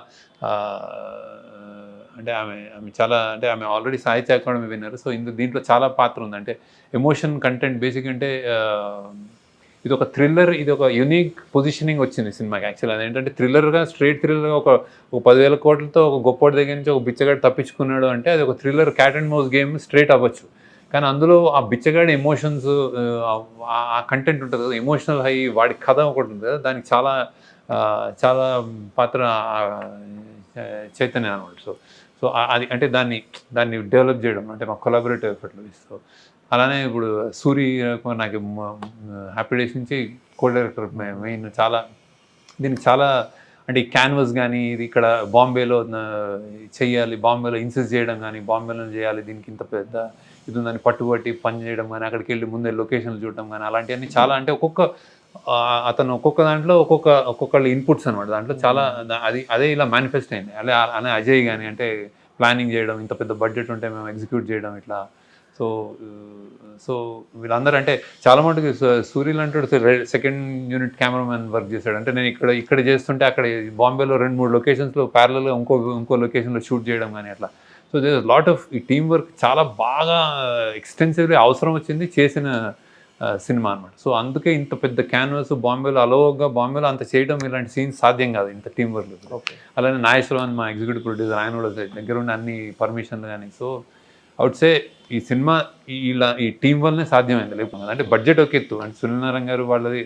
అంటే ఆమె చాలా అంటే ఆమె ఆల్రెడీ సాహిత్య అకాడమీ విన్నారు. సో దీంట్లో చాలా పాత్ర ఉంది. అంటే ఎమోషన్ కంటెంట్ బేసిక్ అంటే ఇది ఒక థ్రిల్లర్, ఇది ఒక యూనిక్ పొజిషనింగ్ వచ్చింది సినిమాకి యాక్చువల్. అదేంటంటే థ్రిల్లర్గా, స్ట్రేట్ థ్రిల్లర్గా ఒక 10,000 కోట్లతో ఒక గొప్పటి దగ్గర నుంచి ఒక బిచ్చగాడు తప్పించుకున్నాడు అంటే అది ఒక thriller cat and mouse game straight అవ్వచ్చు. కానీ అందులో ఆ బిచ్చగాడి ఎమోషన్స్, ఆ కంటెంట్ ఉంటుంది కదా, ఎమోషనల్ హై, వాడి కథ ఒకటి ఉంటుంది కదా, దానికి చాలా పాత్ర చైతన్య అనమాట. సో అది అంటే దాన్ని డెవలప్ చేయడం అంటే మా కొలాబరేటివ్ ఎఫర్ట్లో ఇస్తూ. అలానే ఇప్పుడు సూరి నాకు హ్యాపీ డేస్ నుంచి కో డైరెక్టర్ మెయిన్. దీనికి చాలా అంటే ఈ క్యాన్వస్ కానీ ఇది ఇక్కడ బాంబేలో చెయ్యాలి, బాంబేలో ఇన్సిస్ట్ చేయడం కానీ, బాంబేలో చేయాలి, దీనికి ఇంత పెద్ద ఇది ఉందని పట్టుబట్టి పని చేయడం కానీ, అక్కడికి వెళ్ళి ముందే లొకేషన్లు చూడడం కానీ, అలాంటివన్నీ చాలా అంటే అతను ఒక్కొక్క దాంట్లో ఒక్కొక్కళ్ళ ఇన్పుట్స్ అనమాట. దాంట్లో చాలా అదే ఇలా మేనిఫెస్ట్ అయింది. అలా అజయ్ కానీ అంటే ప్లానింగ్ చేయడం, ఇంత పెద్ద బడ్జెట్ ఉంటే మేము ఎగ్జిక్యూట్ చేయడం ఇట్లా. సో వీళ్ళందరూ అంటే చాలా మటుకు సూర్యులు అంటాడు సెకండ్ యూనిట్ కెమెరామెన్ వర్క్ చేశాడు. అంటే నేను ఇక్కడ చేస్తుంటే అక్కడ బాంబేలో 2-3 లొకేషన్స్లో ప్యారలల్గా ఇంకో లొకేషన్లో షూట్ చేయడం కానీ అట్లా. సో దేర్ లాట్ ఆఫ్ ఈ టీమ్ వర్క్ చాలా బాగా ఎక్స్టెన్సివ్లీ అవసరం వచ్చింది చేసిన సినిమా అనమాట. సో అందుకే ఇంత పెద్ద క్యాన్వాస్ బాంబేలో అంత చేయడం, ఇలాంటి సీన్స్ సాధ్యం కాదు ఇంత టీం వర్క్. అలానే నాగేశ్వరరావు మా ఎగ్జిక్యూటివ్ ప్రొడ్యూసర్, ఆయన కూడా దగ్గర ఉండి అన్ని పర్మిషన్లు కానీ. సో అవుట్ సే ఈ సినిమా ఈ టీం వల్లనే సాధ్యమైంది. లేకపోతే అంటే బడ్జెట్ ఒక ఎత్తు, అంటే సునీల్ నారాయణ గారు వాళ్ళది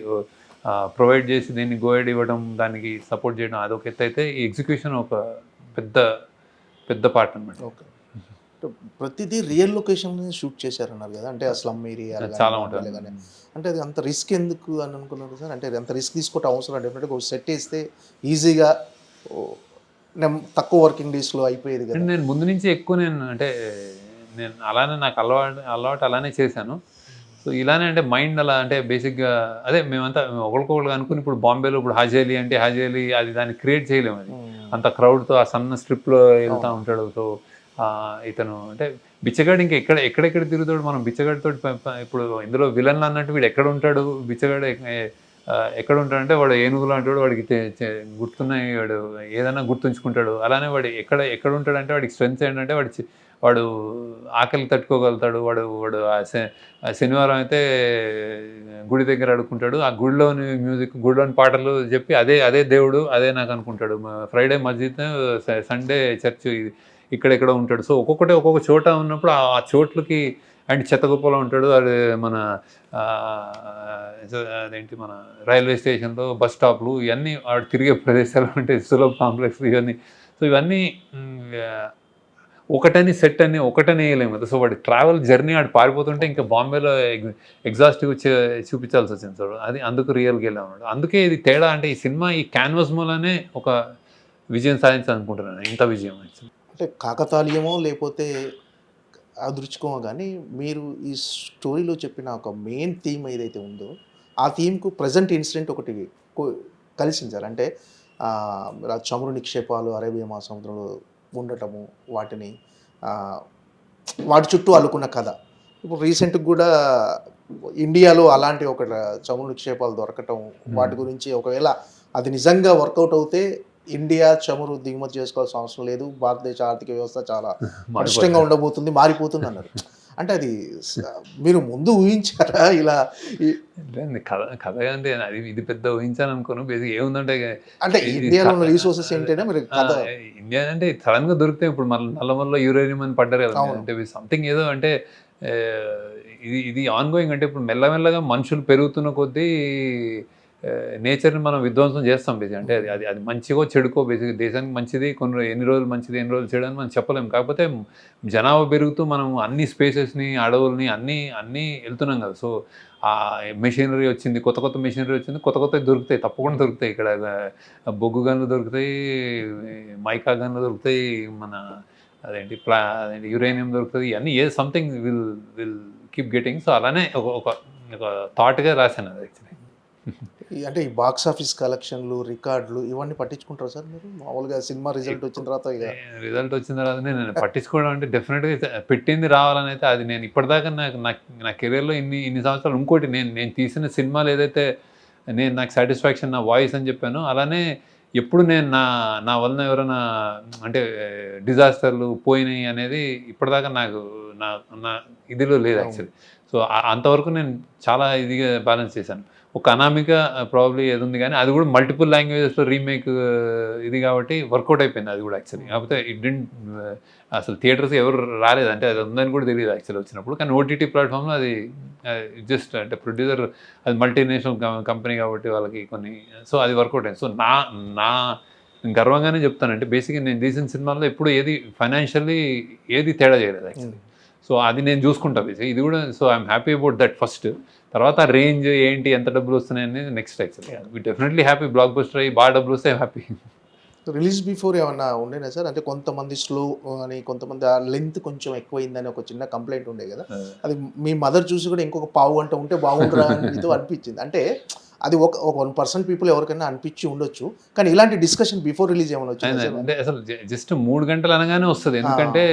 ప్రొవైడ్ చేసి దీన్ని గోయడ్ ఇవ్వడం, దానికి సపోర్ట్ చేయడం అదొక ఎత్తు అయితే, ఈ ఎగ్జిక్యూషన్ ఒక పెద్ద పార్ట్ అనమాట. ఓకే. ప్రతిదీ రియల్ లొకేషన్ షూట్ చేశారన్నారు కదా, అంటే అసలు ఏరియా చాలా ఉంటుంది. అంటే అది అంత రిస్క్ ఎందుకు అని అనుకున్నారు సార్? అంటే అంత రిస్క్ తీసుకోవటం అవసరం? డెఫినెట్గా ఒక సెట్ వేస్తే ఈజీగా తక్కువ వర్కింగ్ డేస్లో అయిపోయేది కదా. నేను ముందు నుంచి ఎక్కువ నేను అలానే నాకు అలవాటు అలానే చేశాను. సో ఇలానే అంటే మైండ్ అలా అంటే బేసిక్గా అదే మేమంతా ఒకరికొకరు అనుకుని ఇప్పుడు బాంబేలో ఇప్పుడు హాజేలి అది దాన్ని క్రియేట్ చేయలేము. అది అంత క్రౌడ్తో ఆ సన్న స్ట్రిప్లో వెళ్తూ ఉంటాడు. సో ఇతను అంటే బిచ్చగాడు ఇంకా ఎక్కడెక్కడ తిరుగుతాడు. మనం బిచ్చగాడితో ఇప్పుడు ఇందులో విలన్లు అన్నట్టు వీడు ఎక్కడ ఉంటాడు, బిచ్చగాడు ఎక్కడ ఉంటాడంటే వాడు ఏనుగులు అంటాడు, వాడికి గుర్తున్నాయి, వాడు ఏదైనా గుర్తుంచుకుంటాడు. అలానే వాడు ఎక్కడ ఉంటాడంటే వాడికి స్ట్రెంగ్త్ ఏంటంటే వాడు ఆకలి తట్టుకోగలుగుతాడు. వాడు శనివారం అయితే గుడి దగ్గర అడుక్కుంటాడు, ఆ గుడిలోని మ్యూజిక్, గుడిలోని పాటలు చెప్పి అదే దేవుడు అదే నాకు అనుకుంటాడు. ఫ్రైడే మస్జిద్, సండే చర్చ్, ఇక్కడెక్కడ ఉంటాడు. సో ఒక్కొక్క చోట ఉన్నప్పుడు ఆ చోట్లకి అండ్ చెత్తగొప్పలో ఉంటాడు. అది అదేంటి మన రైల్వే స్టేషన్లో, బస్ స్టాప్లు, ఇవన్నీ వాడు తిరిగే ప్రదేశాలు ఉంటాయి, సులభ్ కాంప్లెక్స్ ఇవన్నీ. సో ఇవన్నీ ఒకటని వేయలేము కదా. సో వాడి ట్రావెల్ జర్నీ ఆడు పారిపోతుంటే ఇంకా బాంబేలో ఎగ్జాస్టివ్ చూపించాల్సి వచ్చింది. సో అది అందుకు రియల్గా వెళ్ళామన్నాడు. అందుకే ఇది తేడా. అంటే ఈ సినిమా ఈ క్యాన్వాస్ మూలనే ఒక విజయం సాధించాలనుకుంటున్నాను, ఇంత విజయం. అంటే కాకతాళీయమో లేకపోతే అదృష్టమో కానీ మీరు ఈ స్టోరీలో చెప్పిన ఒక మెయిన్ థీమ్ ఏదైతే ఉందో ఆ థీమ్కు ప్రజెంట్ ఇన్సిడెంట్ ఒకటి కలిసింది సార్. అంటే చమురు నిక్షేపాలు అరేబియా మహాసముద్రంలో ఉండటము, వాటి చుట్టూ అల్లుకున్న కథ. ఇప్పుడు రీసెంట్గా కూడా ఇండియాలో అలాంటి ఒక చమురు నిక్షేపాలు దొరకటం, వాటి గురించి ఒకవేళ అది నిజంగా వర్కౌట్ అవుతే ఇండియా చమురు దిగుమతి చేసుకోవాల్సిన అవసరం లేదు, భారతదేశ ఆర్థిక వ్యవస్థ చాలా పటిష్టంగా ఉండబోతుంది, మారిపోతుంది అన్నారు. అంటే అది మీరు ముందు ఊహించారా ఇలా లేదు కథ కథ అంటే అది ఇది పెద్ద ఊహించాను అనుకోను. బేసిక్ ఏముందంటే అంటే ఇండియాలో ఉన్న రిసోర్సెస్ ఏంటంటే మీరు కథ ఇండియా అంటే సడన్ గా దొరికితే ఇప్పుడు మళ్ళీ నల్లమల్లో యూరేనియం అని పడ్డారు కదా. అంటే సంథింగ్ ఏదో అంటే ఇది ఆన్ గోయింగ్. అంటే ఇప్పుడు మెల్లమెల్లగా మనుషులు పెరుగుతున్న కొద్దీ నేచర్ని మనం విధ్వంసం చేస్తాం బేసిక్. అంటే అది అది మంచిగో చెడుకో బేసిక్ దేశానికి మంచిది కొన్ని ఎన్ని రోజులు మంచిది ఎన్ని రోజులు చెడు అని మనం చెప్పలేము. కాకపోతే జనాభా పెరుగుతూ మనం అన్ని స్పేసెస్ని అడవుల్ని అన్నీ వెళ్తున్నాం కదా. సో ఆ మెషినరీ వచ్చింది, కొత్త కొత్త మెషినరీ వచ్చింది, కొత్త కొత్తవి దొరుకుతాయి, తప్పకుండా దొరుకుతాయి. ఇక్కడ బొగ్గు గన్లు దొరుకుతాయి, మైకా గన్లు దొరుకుతాయి, మన అదేంటి యురేనియం దొరుకుతుంది. ఇవన్నీ ఏ something will keep getting. So అలానే ఒక థాట్గా రాశాను అది యాక్చువల్లీ. అంటే ఈ బాక్స్ ఆఫీస్ కలెక్షన్లు రికార్డులు ఇవన్నీ పట్టించుకుంటారా సార్ మీరు? మామూలుగా సినిమా రిజల్ట్ వచ్చిన తర్వాత రిజల్ట్ వచ్చిన తర్వాత నేను పట్టించుకోవడం అంటే డెఫినెట్గా పెట్టింది రావాలని అయితే అది నేను ఇప్పటిదాకా నా కెరీర్లో ఇన్ని సంవత్సరాలు ఇంకోటి నేను తీసిన సినిమాలు ఏదైతే నాకు సాటిస్ఫాక్షన్ నా వాయిస్ అని చెప్పాను, అలానే ఎప్పుడు నేను నా వలన ఎవరైనా అంటే డిజాస్టర్లు పోయినాయి అనేది ఇప్పటిదాకా నాకు నా ఇదిలో లేదు యాక్చువల్లీ. సో అంతవరకు నేను చాలా ఇదిగా బ్యాలెన్స్ చేశాను. ఒక అనామిక ప్రాబ్లీ ఏది ఉంది కానీ అది కూడా మల్టిపుల్ లాంగ్వేజెస్లో రీమేక్ ఇది కాబట్టి వర్కౌట్ అయిపోయింది అది కూడా యాక్చువల్లీ. కాకపోతే అసలు థియేటర్స్ ఎవరు రాలేదు, అంటే అది ఉందని కూడా తెలియదు యాక్చువల్లీ వచ్చినప్పుడు. కానీ ఓటీటీ ప్లాట్ఫామ్లో అది జస్ట్ అంటే ప్రొడ్యూసర్ అది మల్టీనేషనల్ కంపెనీ కాబట్టి వాళ్ళకి కొన్ని సో అది వర్కౌట్ అయింది. సో నా గర్వంగానే చెప్తానంటే బేసిక్గా నేను తీసిన సినిమాల్లో ఎప్పుడు ఏది ఫైనాన్షియల్లీ ఏది తేడా చేయలేదు యాక్చువల్లీ. సో అది నేను చూసుకుంటా బేసిక్ ఇది కూడా. So I'm happy about that first. తర్వాత రేంజ్ ఏంటి ఎంత డబ్బులు వస్తున్నాయి అనేది next actually. We definitely happy. Blockbuster అయ్యి బాగా డబ్బులు వస్తే హ్యాపీ. రిలీజ్ బిఫోర్ ఏమన్నా ఉండేనా సార్? అంటే కొంతమంది స్లో అని, కొంతమంది ఆ లెంత్ కొంచెం ఎక్కువైందని ఒక చిన్న కంప్లైంట్ ఉండే కదా. అది మీ మదర్ చూసి కూడా ఇంకొక పావు గంట ఉంటే బాగుంటుందా మీతో అనిపించింది. అంటే అది ఒక 1% పీపుల్ ఎవరికైనా అనిపించి ఉండొచ్చు, కానీ ఇలాంటి డిస్కషన్ బిఫోర్ రిలీజ్ ఏమైనా వచ్చింది? అంటే అసలు జస్ట్ 3 గంటలు అనగానే వస్తుంది. ఎందుకంటే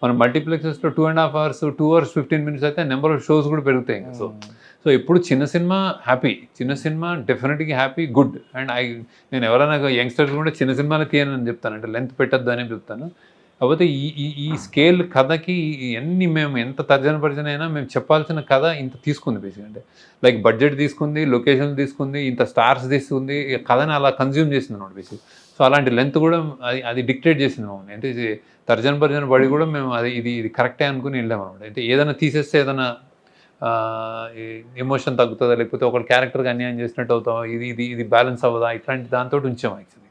మన మల్టీప్లెక్సెస్లో 2.5 hours 2 hours 15 minutes అయితే నెంబర్ ఆఫ్ షోస్ కూడా పెరుగుతాయి. సో ఎప్పుడు చిన్న సినిమా హ్యాపీ, చిన్న సినిమా డెఫినెట్గా హ్యాపీ గుడ్. అండ్ నేను ఎవరైనా యంగ్స్టర్స్ కూడా చిన్న సినిమాలు తీయనని చెప్తాను, అంటే లెంత్ పెట్టద్దు అని చెప్తాను. కాకపోతే ఈ స్కేల్ కథకి మేము ఎంత తర్జన మేము చెప్పాల్సిన కథ ఇంత తీసుకుంది బేసిక్. అంటే లైక్ బడ్జెట్ తీసుకుంది, లొకేషన్ తీసుకుంది, ఇంత స్టార్స్ తీసుకుంది, కథని అలా కన్జ్యూమ్ చేసింది అన్నమాట బేసిక్. సో అలాంటి లెంత్ కూడా అది డిక్టేట్ చేసింది మమ్మల్ని. అంటే ఇది తర్జన పడి కూడా మేము ఇది కరెక్టే అనుకుని వెళ్ళాము అనమాట. అంటే ఏదైనా తీసేస్తే ఏదైనా ఎమోషన్ తగ్గుతుందా, లేకపోతే ఒక క్యారెక్టర్కి అన్యాయం చేసినట్టు అవుతాం, ఇది బ్యాలెన్స్ అవ్వదా, ఇట్లాంటి దాంతో ఉంచాం యాక్చువల్లీ.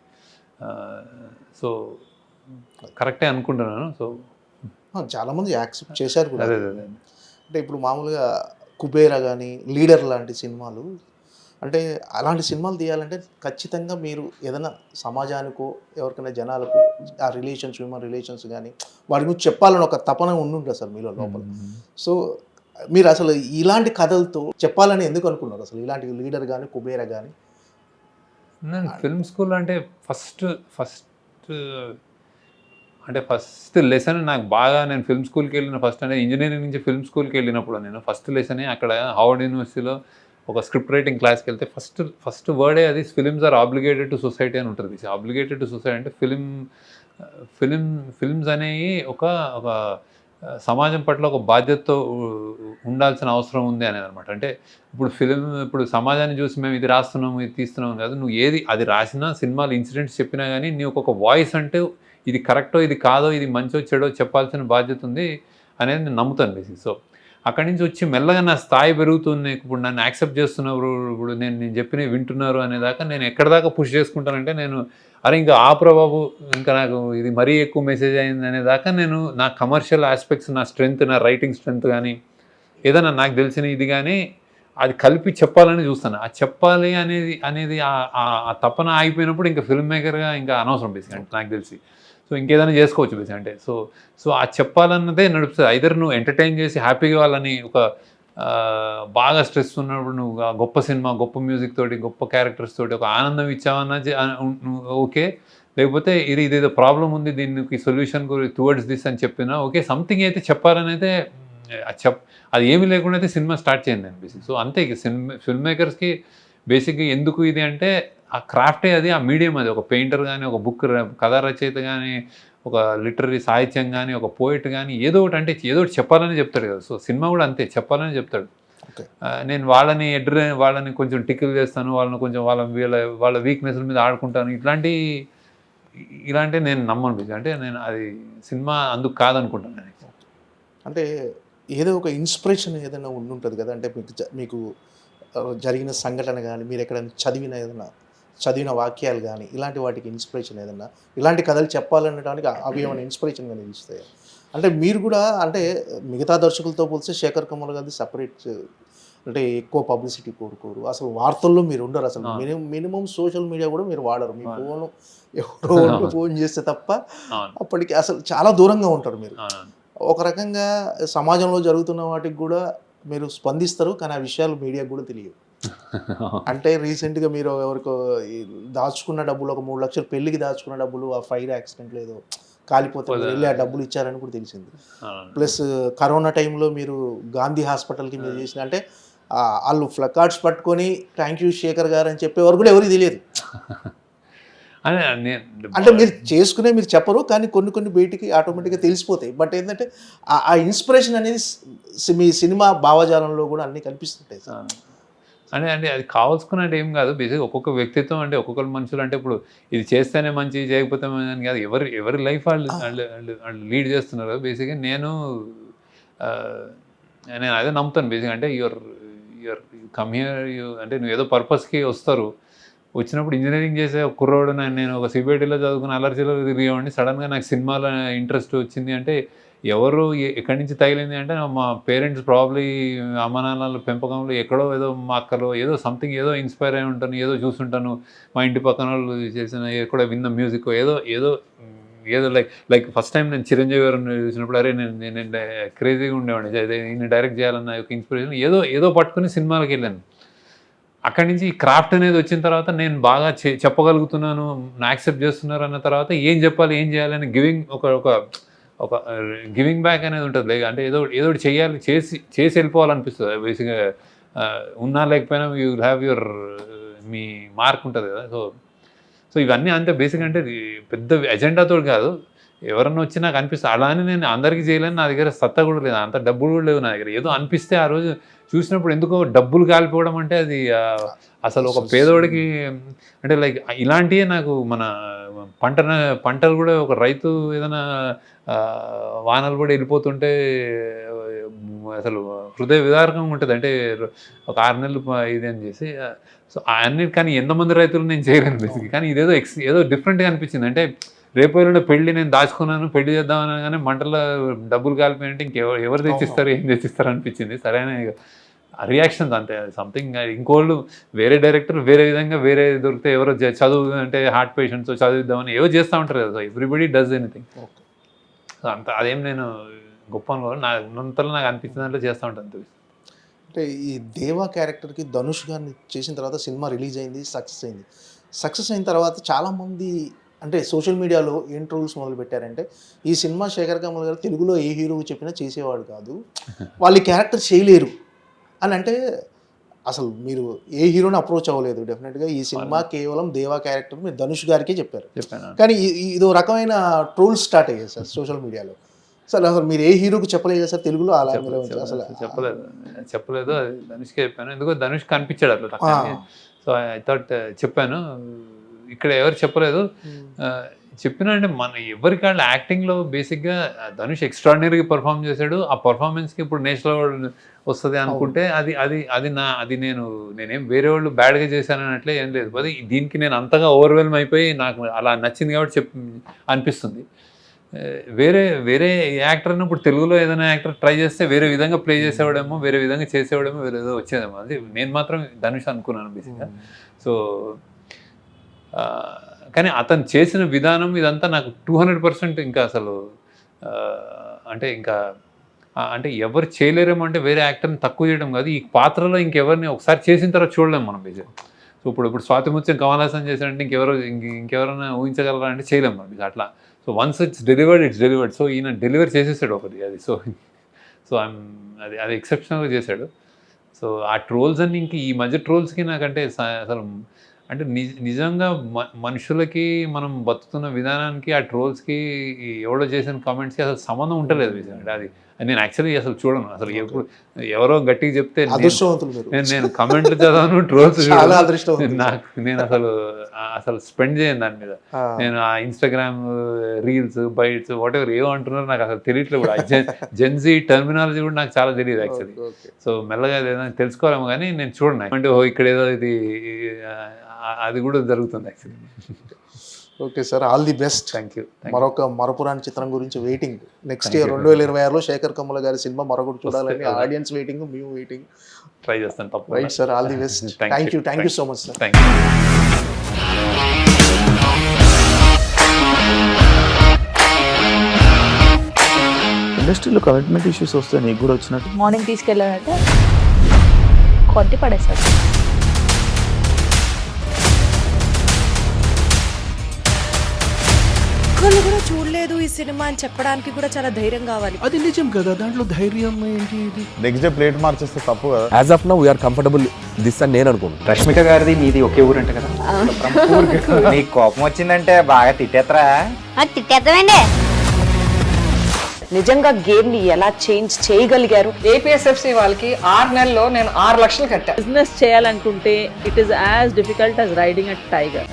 సో కరెక్టే అనుకుంటున్నాను. సో చాలామంది యాక్సెప్ట్ చేశారు కూడా. అదే అంటే ఇప్పుడు మామూలుగా కుబేరా కానీ లీడర్ లాంటి సినిమాలు, అంటే అలాంటి సినిమాలు తీయాలంటే ఖచ్చితంగా మీరు ఏదైనా సమాజానికో ఎవరికైనా జనాలకు ఆ రిలేషన్స్, హ్యూమన్ రిలేషన్స్ కానీ వాటి గురించి చెప్పాలని ఒక తపన ఉండుంటుంది సార్ మీలో లోపల. సో మీరు అసలు ఇలాంటి కథలతో చెప్పాలని ఎందుకు అనుకున్నారు అసలు? ఇలాంటి లీడర్ కానీ కుబేరా కానీ. నేను ఫిల్మ్ స్కూల్ అంటే ఫస్ట్ లెసన్ నాకు బాగా, నేను ఫిల్మ్ స్కూల్కి వెళ్ళిన ఫస్ట్ అంటే ఇంజనీరింగ్ నుంచి ఫిల్మ్ స్కూల్కి వెళ్ళినప్పుడు నేను ఫస్ట్ లెసనే అక్కడ హార్వర్డ్ యూనివర్సిటీలో ఒక స్క్రిప్ట్ రైటింగ్ క్లాస్కి వెళ్తే ఫస్ట్ వర్డే అది films are obligated to society అని ఉంటుంది. ఆబ్లిగేటెడ్ టు సొసైటీ అంటే ఫిల్మ్స్ అనేవి ఒక సమాజం పట్ల ఒక బాధ్యతతో ఉండాల్సిన అవసరం ఉంది అనేది అనమాట. అంటే ఇప్పుడు సమాజాన్ని చూసి మేము ఇది రాస్తున్నాము ఇది తీస్తున్నాము కాదు, నువ్వు ఏది అది రాసినా సినిమాలు ఇన్సిడెంట్స్ చెప్పినా కానీ నీకు ఒక వాయిస్ అంటే ఇది కరెక్టో ఇది కాదో ఇది మంచో చెడో చెప్పాల్సిన బాధ్యత ఉంది అనేది నేను నమ్ముతాను బేసిక్. సో అక్కడి నుంచి వచ్చి మెల్లగా నా స్థాయి పెరుగుతుంది. ఇప్పుడు నన్ను యాక్సెప్ట్ చేస్తున్నారు, ఇప్పుడు నేను చెప్పినవి వింటున్నారు అనేదాకా నేను ఎక్కడి దాకా పుష్ చేసుకుంటానంటే నేను ఇంకా బాబు ఇంకా నాకు ఇది మరీ ఎక్కువ మెసేజ్ అయింది అనేదాకా నేను నా కమర్షియల్ ఆస్పెక్ట్స్, నా స్ట్రెంగ్త్, నా రైటింగ్ స్ట్రెంగ్త్ కానీ ఏదైనా నాకు తెలిసిన ఇది కానీ అది కలిపి చెప్పాలని చూస్తాను. ఆ చెప్పాలి అనేది ఆ తపన ఆగిపోయినప్పుడు ఇంకా ఫిల్మ్ మేకర్గా ఇంకా అనవసరం బేసిక్ అంటే నాకు తెలిసి. సో ఇంకేదైనా చేసుకోవచ్చు బేసిక్ అంటే. సో ఆ చెప్పాలన్నదే నడుపుతుంది. ఐదర్ నువ్వు ఎంటర్టైన్ చేసి హ్యాపీగా వాళ్ళని ఒక బాగా స్ట్రెస్ ఉన్నప్పుడు నువ్వు గొప్ప సినిమా, గొప్ప మ్యూజిక్ తోటి, గొప్ప క్యారెక్టర్స్ తోటి ఒక ఆనందం ఇచ్చావన్నా ఓకే, లేకపోతే ఇదేదో ప్రాబ్లం ఉంది దీనికి సొల్యూషన్ టువర్డ్స్ దిస్ అని చెప్పినా ఓకే, సంథింగ్ అయితే చెప్పాలని అయితే అది ఏమీ లేకుండా అయితే సినిమా స్టార్ట్ చేయండి అని బేసిక్. సో అంతే ఫిల్మ్ మేకర్స్కి బేసిక్గా ఎందుకు ఇది అంటే ఆ క్రాఫ్టే అది, ఆ మీడియం అది. ఒక పెయింటర్ కానీ, ఒక బుక్ కథా రచయిత కానీ, ఒక లిటరరీ సాహిత్యం కానీ ఒక పోయిట్ కానీ ఏదో ఒకటి అంటే ఏదో ఒకటి చెప్పాలని చెప్తాడు కదా. సో సినిమా కూడా అంతే, చెప్పాలని చెప్తాడు. నేను వాళ్ళని కొంచెం టికిల్ చేస్తాను, వాళ్ళని కొంచెం వాళ్ళ వీక్నెస్ల మీద ఆడుకుంటాను, ఇలాంటి నేను నమ్మను. అంటే నేను అది సినిమా అందుకు కాదనుకుంటాను. అంటే ఏదో ఒక ఇన్స్పిరేషన్ ఏదైనా ఉంటుంది కదా, అంటే మీకు జరిగిన సంఘటన కానీ, మీరు ఎక్కడైనా చదివిన వాక్యాలు కానీ, ఇలాంటి వాటికి ఇన్స్పిరేషన్ ఏదన్నా, ఇలాంటి కథలు చెప్పాలనడానికి అవి ఏమైనా ఇన్స్పిరేషన్గా నిలుస్తాయి? అంటే మీరు కూడా అంటే మిగతా దర్శకులతో పోలిస్తే శేఖర్ కమల్ గారిది సపరేట్, అంటే ఎక్కువ పబ్లిసిటీ కోరుకోరు, అసలు వార్తల్లో మీరు ఉండరు, అసలు మినిమం సోషల్ మీడియా కూడా మీరు వాడరు. మీ ఫోన్ ఎవరో ఫోన్ చేస్తే తప్ప అప్పటికి అసలు చాలా దూరంగా ఉంటారు మీరు. ఒక రకంగా సమాజంలో జరుగుతున్న వాటికి కూడా మీరు స్పందిస్తారు, కానీ ఆ విషయాలు మీడియాకు కూడా తెలియవు. అంటే రీసెంట్గా మీరు ఎవరికో దాచుకున్న డబ్బులు, ఒక 3 లక్షలు పెళ్ళికి దాచుకున్న డబ్బులు ఆ ఫైర్ యాక్సిడెంట్లో ఏదో కాలిపోతే వెళ్ళి ఆ డబ్బులు ఇచ్చారని కూడా తెలిసింది. ప్లస్ కరోనా టైంలో మీరు గాంధీ హాస్పిటల్కి మీరు చేసిన, అంటే వాళ్ళు ఫ్లకార్డ్స్ పట్టుకొని థ్యాంక్ యూ శేఖర్ గారు అని చెప్పేవారు కూడా ఎవరికి తెలియదు. అంటే మీరు చెప్పరు, కానీ కొన్ని బయటికి ఆటోమేటిక్గా తెలిసిపోతాయి. బట్ ఏంటంటే ఆ ఇన్స్పిరేషన్ అనేది మీ సినిమా భావజాలంలో కూడా అన్నీ కనిపిస్తుంటాయి సార్. అంటే అది కావాల్సుకున్నట్టు ఏం కాదు. బేసిక్ ఒక్కొక్క వ్యక్తిత్వం, అంటే ఒక్కొక్కరు మనుషులు, అంటే ఇప్పుడు ఇది చేస్తేనే మంచి, చేయకపోతే అని కాదు. ఎవరి లైఫ్ వాళ్ళు లీడ్ చేస్తున్నారు. బేసిక్గా నేను అదే నమ్ముతాను. బేసిక్గా అంటే యువర్ కమ్ హియర్, అంటే నువ్వు ఏదో పర్పస్కి వస్తారు. వచ్చినప్పుడు ఇంజనీరింగ్ చేసే ఒక కుర్రోడు, నేను ఒక సిబిఐటీలో చదువుకుని అలర్జీలో తిరిగేవాడిని. సడన్గా నాకు సినిమాలో ఇంట్రెస్ట్ వచ్చింది అంటే ఎవరు ఎక్కడి నుంచి తగిలింది అంటే మా పేరెంట్స్ ప్రాబ్లీ అమ్మ నాన్నల పెంపకంలో ఎక్కడో ఏదో మా అక్కలో ఏదో సంథింగ్ ఏదో ఇన్స్పైర్ అయి ఉంటాను, ఏదో చూసుంటాను. మా ఇంటి పక్కన వాళ్ళు చేసిన ఎక్కడో విన్న మ్యూజిక్ ఏదో లైక్ ఫస్ట్ టైం నేను చిరంజీవి గారిని చూసినప్పుడు అరే నేను క్రేజీగా ఉండేవాడిని, అదే ఈయన డైరెక్ట్ చేయాలన్న ఒక ఇన్స్పిరేషన్ ఏదో పట్టుకుని సినిమాలకు వెళ్ళాను. అక్కడి నుంచి ఈ క్రాఫ్ట్ అనేది వచ్చిన తర్వాత నేను బాగా చెప్పగలుగుతున్నాను, యాక్సెప్ట్ చేస్తున్నారు అన్న తర్వాత ఏం చెప్పాలి, ఏం చేయాలని ఒక గివింగ్ బ్యాక్ అనేది ఉంటుంది. అంటే ఏదో చేయాలి, చేసి వెళ్ళిపోవాలనిపిస్తుంది. బేసిక్గా ఉన్నా లేకపోయినా యూ హ్యావ్ మీ మార్క్ ఉంటుంది కదా. సో ఇవన్నీ అంతే బేసిక్. అంటే పెద్ద ఎజెండాతో కాదు, ఎవరన్నా వచ్చి నాకు అనిపిస్తుంది. అలా అని నేను అందరికీ చేయలేను, నా దగ్గర సత్తా కూడా లేదు, అంత డబ్బులు కూడా లేవు నా దగ్గర. ఏదో అనిపిస్తే ఆ రోజు చూసినప్పుడు ఎందుకో డబ్బులు కాలిపోవడం అంటే అది అసలు ఒక పేదోడికి, అంటే లైక్ ఇలాంటివే నాకు మన పంటలు కూడా ఒక రైతు ఏదైనా వానలు కూడా వెళ్ళిపోతుంటే అసలు హృదయ విదారకంగా ఉంటుంది. అంటే ఒక 6 నెలలు ఇది అని చేసి సో అన్నిటి, కానీ ఎంతమంది రైతులు నేను చేయలేను బేసిక్. కానీ ఇదేదో ఏదో డిఫరెంట్గా అనిపించింది. అంటే రేపు వెళ్ళిన పెళ్లి నేను దాచుకున్నాను, పెళ్లి చేద్దామని, కానీ మంటలో డబ్బులు కాలిపోయినట్టే ఎవరు తెచ్చిస్తారు, ఏం తెచ్చిస్తారు అనిపించింది. సరైన రియాక్షన్స్ అంతే. సంథింగ్ ఇంకోళ్ళు వేరే డైరెక్టర్ వేరే విధంగా వేరే దొరికితే ఎవరో చదువు అంటే హార్ట్ పేషెంట్స్ చదివిద్దామని ఏవో చేస్తూ ఉంటారు కదా. Everybody does anything. సో అంత అదేం నేను గొప్ప అనుకోవాలి, నా ఉన్నంతలో నాకు అనిపించిన దాంట్లో చేస్తూ ఉంటాను. అంటే ఈ దేవా క్యారెక్టర్కి ధనుష్ గారిని చేసిన తర్వాత సినిమా రిలీజ్ అయింది, సక్సెస్ అయిన తర్వాత చాలామంది అంటే సోషల్ మీడియాలో ఏం ట్రోల్స్ మొదలు పెట్టారంటే, ఈ సినిమా శేఖర్ కమల్ గారు తెలుగులో ఏ హీరోకి చెప్పినా చేసేవాడు కాదు, వాళ్ళు క్యారెక్టర్ చేయలేరు అని. అంటే అసలు మీరు ఏ హీరోని అప్రోచ్ అవ్వలేదు. డెఫినెట్గా ఈ సినిమా కేవలం దేవా క్యారెక్టర్ మీరు ధనుష్ గారికే చెప్పారు. కానీ ఇదో రకమైన ట్రోల్స్ స్టార్ట్ అయ్యాయి సార్ సోషల్ మీడియాలో. సార్ అసలు మీరు ఏ హీరోకి చెప్పలేదు కదా సార్ తెలుగులో? అలా అసలు చెప్పలేదు, అది ధనుష్కే చెప్పాను. ఎందుకో ధనుష్ కనిపించాడు అట్లా. సో ఐ థాట్ చెప్పాను. ఇక్కడ ఎవరు చెప్పలేదు. చెప్పినా అంటే మన ఎవరికి వాళ్ళు యాక్టింగ్లో బేసిక్గా ధనుష్ ఎక్స్ట్రాడినరీగా పర్ఫామ్ చేశాడు. ఆ పర్ఫార్మెన్స్కి ఇప్పుడు నేషనల్ అవార్డు వస్తుంది అనుకుంటే అది నేనేం వేరే వాళ్ళు బ్యాడ్గా చేశాను అన్నట్లే ఏం లేదు. అది దీనికి నేను అంతగా ఓవర్వెల్మ్ అయిపోయి నాకు అలా నచ్చింది కాబట్టి అనిపిస్తుంది. వేరే యాక్టర్ ఇప్పుడు తెలుగులో ఏదైనా యాక్టర్ ట్రై చేస్తే వేరే విధంగా ప్లే చేసేవాడేమో, వేరే విధంగా చేసేవాడేమో, వేరే ఏదో వచ్చేదేమో. అది నేను మాత్రం ధనుష్ అనుకున్నాను బేసిక్గా. సో కానీ అతను చేసిన విధానం ఇదంతా నాకు 200% ఇంకా అసలు అంటే ఎవరు చేయలేరేమో, అంటే వేరే యాక్టర్ని తక్కువ చేయడం కాదు, ఈ పాత్రలో ఇంకెవరిని ఒకసారి చేసిన తర్వాత చూడలేము మనం బేసిక్. సో ఇప్పుడు స్వాతి ముత్యం కమల్ హాసన్ చేశాడంటే ఇంకెవరైనా ఊహించగలరా అంటే చేయలేము మనం అట్లా. So once it's delivered. So ఈయన డెలివర్ చేసేసాడు ఒకటి అది. సో అది ఎక్సెప్షనల్గా చేశాడు. సో ఆ ట్రోల్స్ అన్ని ఈ మధ్య ట్రోల్స్కి నాకంటే అసలు అంటే నిజంగా మనుషులకి మనం బతుకుతున్న విధానానికి ఆ ట్రోల్స్కి ఎవడో చేసిన కామెంట్స్కి అసలు సంబంధం ఉంటలేదు నిజంగా. అది నేను యాక్చువల్లీ అసలు చూడను అసలు. ఎప్పుడు ఎవరో గట్టిగా చెప్తే అదృష్టవంతులు మీరు. నేను కమెంట్లు చదవను, ట్రోల్స్ చాలా అదృష్టవంతులు. నేను అసలు స్పెండ్ చేయను దాని మీద. నేను ఆ Instagram reels bites whatever ఏమో అంటున్నారు నాకు అసలు తెలియట్లేదు కూడా. జెన్జీ టర్మినాలజీ కూడా నాకు చాలా తెలియదు యాక్చువల్లీ. సో మెల్లగా ఏదైనా తెలుసుకోవాలేమో కానీ నేను చూడను. అంటే ఇక్కడ ఏదో ఇది అది కూడా జరుగుతుంది actually. Okay sir, all the best. Thank you. మరొక మరపురాని చిత్రం గురించి వెయిటింగ్. నెక్స్ట్ ఇయర్ 2026లో శేఖర్ కమ్ముల గారి సినిమా మరొకటి చూడాలని ఆడియన్స్ వెయిటింగ్, మేము వెయిటింగ్. ట్రై చేస్తాను తప్ప. Right sir, all the best. Thank you so much sir. Thank you. ఇండస్ట్రీలో కమిట్మెంట్ ఇష్యూస్ వస్తే నీకు కూడా వచ్చినట్టు? మార్నింగ్ తీసుకెళ్ళాడంటే కొట్టి పడేస్తాడు. ఒక్కళ్ళు కూడా చూడలేదు ఈ సినిమా అని చెప్పడానికి కూడా చాలా ధైర్యం కావాలి. అది నిజం కదా, దాంట్లో ధైర్యం ఏంటి? ఇది నెక్స్ట్ డే ప్లేట్ మార్చేస్తే తప్పు కదా. As of now we are comfortable this అని నేను అనుకుంటున్నాను. రష్మిక గారిది మీది ఒకే ఊరంట కదా? నీకు కోపం వచ్చిందంటే బాగా తిట్టేత్తరా? తిట్టేద్దామండి. నిజంగా గేమ్ ని ఎలా చేంజ్ చేయగలిగారు? ఏపీఎస్ఎఫ్సి వాళ్ళకి 6 నెలల్లో నేను 6 లక్షలు కట్టా. బిజినెస్ చేయాలనుకుంటే it is as difficult as riding a tiger.